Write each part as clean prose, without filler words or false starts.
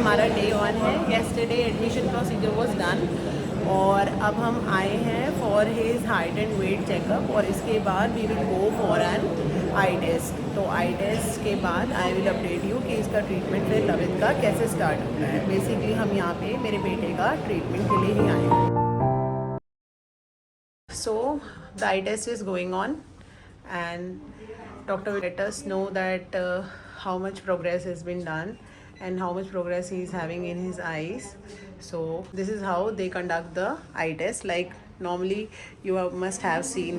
हमारा डे 1 है। Yesterday admission procedure was done और अब हम आए हैं for his height and weight checkup और इसके बाद we will go for an eye test. तो आई टेस्ट के बाद आई विल अपडेट यू कि इसका ट्रीटमेंट फिर लवित का कैसे स्टार्ट होता है। बेसिकली हम यहाँ पे मेरे बेटे का ट्रीटमेंट के लिए ही आए हैं। So the eye test is going on and doctor will let us know that how much progress has been done and how much progress he is having in his eyes. So this is how they conduct the eye test. Like normally must have seen,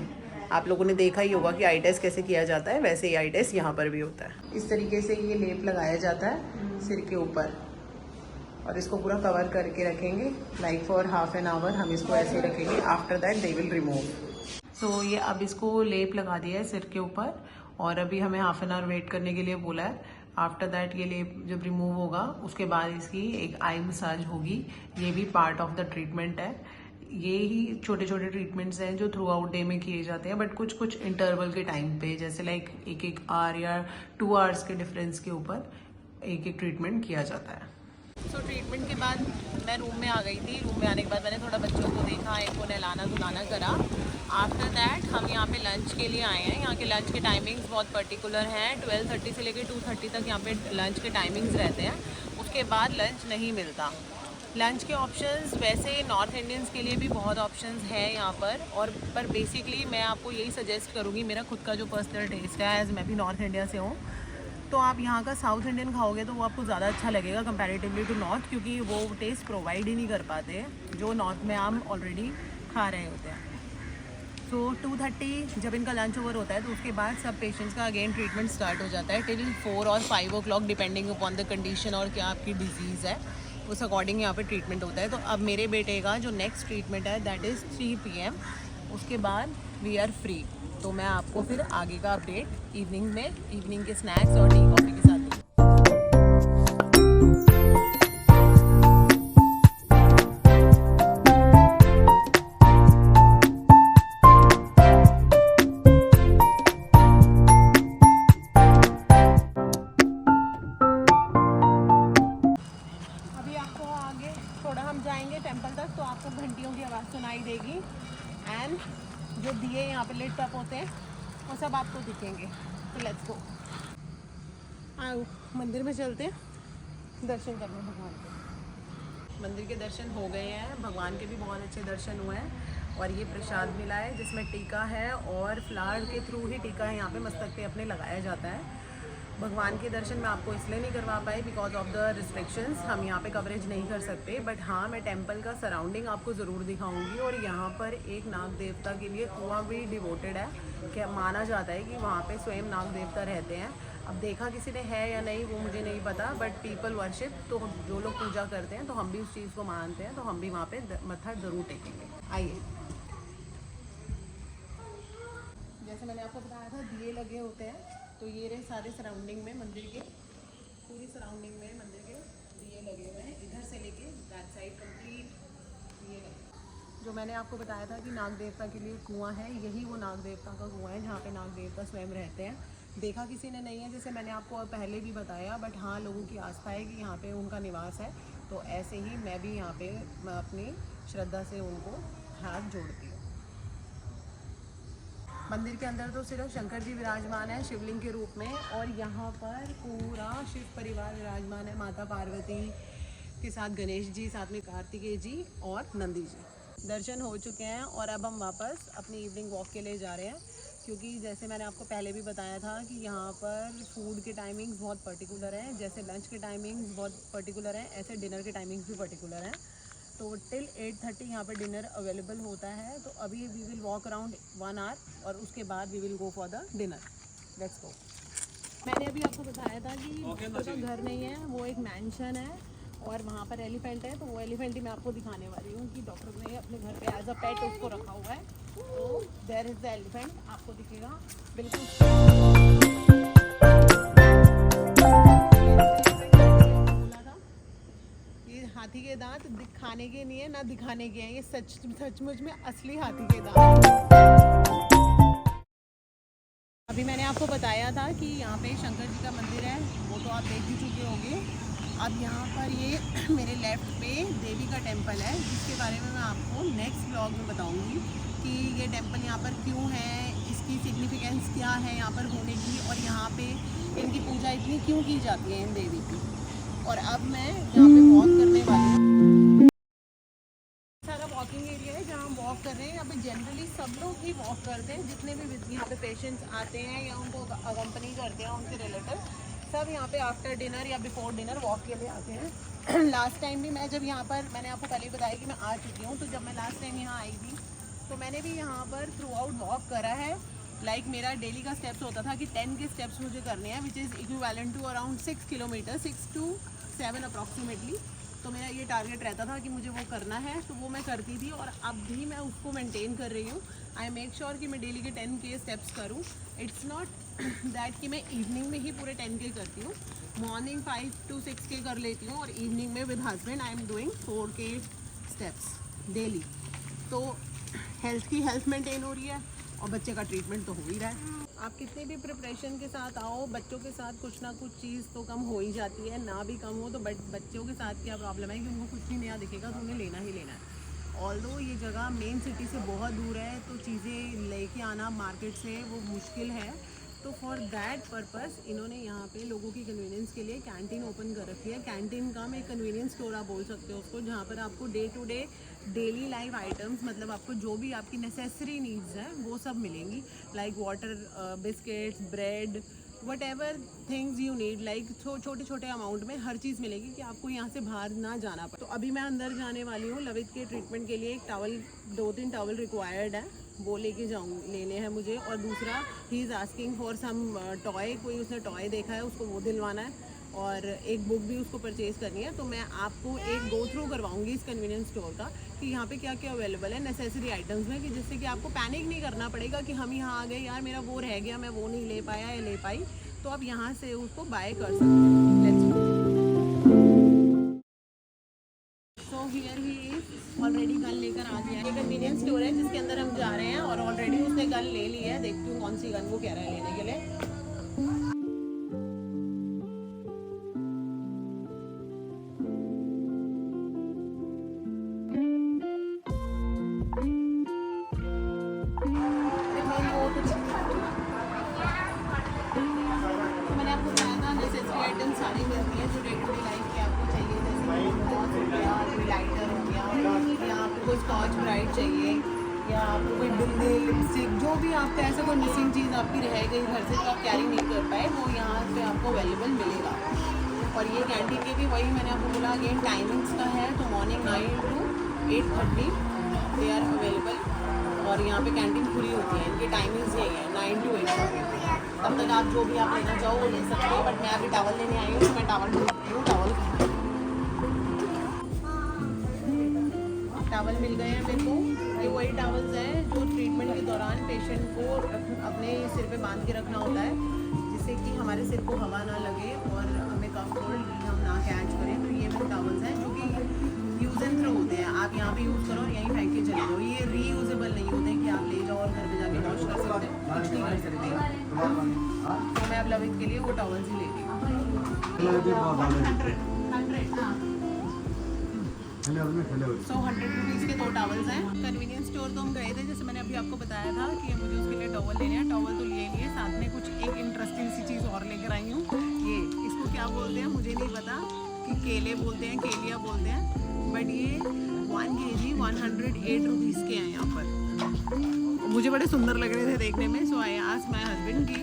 आप लोगों ने देखा ही होगा कि आई test कैसे किया जाता है, वैसे ही आई टेस्ट यहाँ पर भी होता है। इस तरीके से ये लेप लगाया जाता है सिर के ऊपर और इसको पूरा कवर करके रखेंगे like for half an hour. हम इसको ऐसे रखेंगे। After that they will remove. So ये अब इसको लेप लगा दिया है सिर के ऊपर और अभी हमें हाफ एन आवर वेट करने के लिए बोला है। आफ्टर दैट ये लेप जब रिमूव होगा उसके बाद इसकी एक आई मसाज होगी। ये भी पार्ट ऑफ द ट्रीटमेंट है। ये ही छोटे छोटे ट्रीटमेंट्स हैं जो थ्रू आउट डे में किए जाते हैं, बट कुछ कुछ इंटरवल के टाइम पे, जैसे लाइक एक आवर या 2 आवर्स के डिफरेंस के ऊपर एक ट्रीटमेंट किया जाता है। सो ट्रीटमेंट के बाद मैं रूम में आ गई थी। रूम में आने के बाद मैंने थोड़ा बच्चों को देखा, इनको नहलाना धुलाना करा। आफ्टर दैट हम यहाँ पे लंच के लिए आए हैं। यहाँ के लंच के टाइमिंग्स बहुत पर्टिकुलर हैं। 12:30 से लेकर 2:30 तक यहाँ पे लंच के टाइमिंग्स रहते हैं। उसके बाद लंच नहीं मिलता। लंच के ऑप्शंस वैसे नॉर्थ इंडियंस के लिए भी बहुत ऑप्शंस हैं यहाँ पर बेसिकली मैं आपको यही सजेस्ट करूँगी, मेरा खुद का जो पर्सनल टेस्ट है, एज मैं भी नॉर्थ इंडिया से हूँ, तो आप यहाँ का साउथ इंडियन खाओगे तो वो आपको ज़्यादा अच्छा लगेगा कंपैरेटिवली टू नॉर्थ, क्योंकि वो टेस्ट प्रोवाइड ही नहीं कर पाते जो नॉर्थ में हम ऑलरेडी खा रहे होते हैं। सो 2:30 जब इनका लंच ओवर होता है तो उसके बाद सब पेशेंट्स का अगेन ट्रीटमेंट स्टार्ट हो जाता है टिल 4 और 5 o'clock depending upon the condition और क्या आपकी डिजीज़ है, उस अकॉर्डिंग यहाँ पे ट्रीटमेंट होता है। तो अब मेरे बेटे का जो नेक्स्ट ट्रीटमेंट है दैट इज़ 3 PM। उसके बाद वी आर फ्री। तो मैं आपको फिर आगे का अपडेट इवनिंग के स्नैक्स और टी कॉफ़ी के साथ दूँगी। अभी आपको आगे थोड़ा हम जाएंगे टेंपल तक तो आपको घंटियों की आवाज़ सुनाई देगी एंड जो दिए यहाँ पे लिट अप होते हैं वो सब आपको दिखेंगे। तो लेट्स गो, आओ मंदिर में चलते हैं दर्शन करने भगवान के। मंदिर के दर्शन हो गए हैं, भगवान के भी बहुत अच्छे दर्शन हुए हैं और ये प्रसाद मिला है जिसमें टीका है और फ्लावर के थ्रू ही टीका है यहाँ पे मस्तक पे अपने लगाया जाता है। भगवान के दर्शन मैं आपको इसलिए नहीं करवा पाई बिकॉज ऑफ द रिस्ट्रिक्शंस, हम यहाँ पे कवरेज नहीं कर सकते, बट हाँ मैं टेंपल का सराउंडिंग आपको ज़रूर दिखाऊंगी। और यहाँ पर एक नाग देवता के लिए कुआं भी डिवोटेड है, क्या माना जाता है कि वहाँ पे स्वयं नाग देवता रहते हैं। अब देखा किसी ने है या नहीं वो मुझे नहीं पता, बट पीपल वर्शिप, तो जो लोग पूजा करते हैं तो हम भी उस चीज़ को मानते हैं, तो हम भी वहाँ पे मत्था ज़रूर टेकेंगे। आइए, जैसे मैंने आपको बताया था दिए लगे होते हैं, तो ये रहे सारे सराउंडिंग में मंदिर के, पूरी सराउंडिंग में मंदिर के दिए लगे हुए हैं, इधर से लेके दैट साइड कंप्लीट दिए लगे। जो मैंने आपको बताया था कि नाग देवता के लिए कुआं है, यही वो नाग देवता का कुआं है जहाँ पे नाग देवता स्वयं रहते हैं। देखा किसी ने नहीं है, जैसे मैंने आपको पहले भी बताया, बट हाँ लोगों की आस्था है कि यहाँ पे उनका निवास है, तो ऐसे ही मैं भी यहाँ पे अपनी श्रद्धा से उनको हाथ जोड़ती हूँ। मंदिर के अंदर तो सिर्फ शंकर जी विराजमान है शिवलिंग के रूप में, और यहाँ पर पूरा शिव परिवार विराजमान है, माता पार्वती के साथ गणेश जी, साथ में कार्तिकेय जी और नंदी जी। दर्शन हो चुके हैं और अब हम वापस अपनी इवनिंग वॉक के लिए जा रहे हैं, क्योंकि जैसे मैंने आपको पहले भी बताया था कि यहाँ पर फूड के टाइमिंग्स बहुत पर्टिकुलर हैं। जैसे लंच के टाइमिंग्स बहुत पर्टिकुलर हैं, ऐसे डिनर के टाइमिंग्स भी पर्टिकुलर हैं। तो टिल 8:30 यहाँ पर डिनर अवेलेबल होता है। तो अभी we will walk around 1 hour और उसके बाद we will go for the dinner. Let's go. मैंने अभी आपको बताया था कि उसका घर नहीं है, वो एक मैंशन है और वहाँ पर एलिफेंट है, तो वो एलिफेंट ही मैं आपको दिखाने वाली हूँ कि डॉक्टर ने अपने घर पे एज अ पेट उसको रखा हुआ है। तो देयर इज़ द एलिफेंट, आपको दिखेगा बिल्कुल। हाथी के दांत दिखाने के नहीं है ना दिखाने के हैं, ये सचमुच में असली हाथी के दांत। अभी मैंने आपको बताया था कि यहाँ पे शंकर जी का मंदिर है, वो तो आप देख ही चुके होंगे। अब यहाँ पर ये मेरे लेफ़्ट पे देवी का टेम्पल है, जिसके बारे में मैं आपको नेक्स्ट व्लॉग में बताऊँगी कि ये टेम्पल यहाँ पर क्यों है, इसकी सिग्निफिकेंस क्या है यहाँ पर होने की, और यहाँ पे इनकी पूजा इतनी क्यों की जाती है इन देवी की। और अब मैं यहाँ पे वॉक करने वाली हूँ। सारा वॉकिंग एरिया है जहाँ हम वॉक कर रहे हैं। यहाँ पे जनरली सब लोग ही वॉक करते हैं, जितने भी यहाँ पे पेशेंट्स आते हैं या उनको अकम्पनी करते हैं उनके रिलेटिव, सब यहाँ पे आफ्टर डिनर या बिफोर डिनर वॉक के लिए आते हैं। लास्ट टाइम भी मैं जब यहाँ पर, मैंने आपको पहले बताया कि मैं आ चुकी हूँ, तो जब मैं लास्ट टाइम यहाँ आई थी तो मैंने भी यहाँ पर थ्रू आउट वॉक करा है। लाइक मेरा डेली का स्टेप्स होता था कि 10 के स्टेप्स मुझे करने हैं, which is equivalent to around 6 kilometre, 6 to 7 approximately. तो मेरा ये टारगेट रहता था कि मुझे वो करना है, तो वो मैं करती थी और अब भी मैं उसको मेंटेन कर रही हूँ। आई मेक श्योर कि मैं डेली के 10 के स्टेप्स करूँ। इट्स नॉट दैट कि मैं इवनिंग में ही पूरे 10 के करती हूँ, मॉर्निंग 5 to 6 के कर लेती हूँ और इवनिंग में with husband I am doing 4 के स्टेप्स डेली। तो हेल्थ की हेल्थ मेंटेन हो रही है और बच्चे का ट्रीटमेंट तो हो ही रहा है। आप कितने भी प्रिपरेशन के साथ आओ, बच्चों के साथ कुछ ना कुछ चीज़ तो कम हो ही जाती है, ना भी कम हो तो बच्चों के साथ क्या प्रॉब्लम है कि उनको कुछ भी नया दिखेगा तो उन्हें लेना ही लेना है। ऑल्दो ये जगह मेन सिटी से बहुत दूर है, तो चीज़ें लेके आना मार्केट से वो मुश्किल है। तो फॉर दैट पर्पस इन्होंने यहाँ पे लोगों की कन्वीनियंस के लिए कैंटीन ओपन कर रखी है। कैंटीन का एक कन्वीनियंस स्टोर आप बोल सकते हो उसको, जहाँ पर आपको day to day daily life items, मतलब आपको जो भी आपकी नेसेसरी नीड्स हैं वो सब मिलेंगी, like water, biscuits, bread, what ever things you need, like छोटे छोटे अमाउंट में हर चीज़ मिलेगी कि आपको यहाँ से बाहर ना जाना पड़े। तो अभी मैं अंदर जाने वाली हूँ। लवित के ट्रीटमेंट के लिए एक टॉवल, 2-3 टॉवल रिक्वायर्ड है, वो लेके लेने हैं मुझे। और दूसरा he is asking for some toy, कोई उसने टॉय देखा है उसको वो दिलवाना है, और एक बुक भी उसको परचेज़ करनी है। तो मैं आपको एक गो थ्रू करवाऊंगी इस कन्वीनियंस स्टोर का कि यहाँ पे क्या क्या अवेलेबल है नेसेसरी आइटम्स में, कि जिससे कि आपको पैनिक नहीं करना पड़ेगा कि हम यहाँ आ गए, यार मेरा वो रह गया, मैं वो नहीं ले पाया या ले पाई। तो आप यहाँ से उसको बाय कर सकते हैं। Let's so here he is, already gun लेकर आ गया है। ये कन्वीनियंस स्टोर है जिसके अंदर हम जा रहे हैं और ऑलरेडी उसने गन ले ली है। देखती हूँ कौन सी गन वो कह रहा है लेने के लिए। मैंने आपको बताया था नेसेसरी आइटम सारी मिलती है जो डे टू डे लाइफ के आपको चाहिए, जैसे मॉस हो गया, कोई लाइटर हो गया, या आपको कोई स्कॉच ब्राइट चाहिए, या आपको कोई बिंदी, लिपस्टिक, जो भी आपका ऐसा कोई मिसिंग चीज़ आपकी रह गई घर से जो आप कैरी नहीं कर पाए, वो यहाँ पे आपको अवेलेबल मिलेगा। और ये कैंटीन के भी वही मैंने आपको बोला अगेन टाइमिंग्स का है, तो morning 9 to 8:30 they are available. और यहाँ पे कैंटीन खुली होती है, इनकी टाइमिंग्स यही है 9 to 8:30। तब तक आप जो भी आप लेना चाहो वो ले सकते हो। बट मैं अभी टावल लेने आई हूँ, तो मैं टावल ढूंढ रही हूँ। टावल मिल गए हैं मेरे को। ये वही टावल्स हैं जो ट्रीटमेंट के दौरान पेशेंट को अपने सिर पे बांध के रखना होता है, जिससे कि हमारे सिर को हवा ना लगे और हमें कफ कोल्ड हम ना कैच करें। तो ये वो टावल्स हैं जो कि यूज़ एंड थ्रो होते हैं, आप यहाँ पे यूज़ करो और यहीं फेंक के चले जाओ। ये रीयूजेबल नहीं होते कि आप ले जाओ और घर पे जाके वॉश कर सकते हो, कुछ नहीं कर सकते। तो मैं अब लवित के लिए वो टॉवल्स ही ले रही हूँ। 100 रुपीज़ के 2 टॉवल्स हैं। कन्वीनियंस स्टोर तो हम गए थे, जैसे मैंने अभी आपको बताया था कि मुझे उसके लिए टॉवल लेने हैं। टॉवल तो लिए लिए, साथ में कुछ एक इंटरेस्टिंग सी चीज़ और लेकर आई हूँ। ये इसको क्या बोलते हैं मुझे नहीं पता, कि केले बोलते हैं, केलिया बोलते हैं, बट ये 1 kg 108 रुपीज़ के हैं यहाँ पर। मुझे बड़े सुंदर लग रहे थे देखने में, सो आई आस्क्ड माय हस्बैंड कि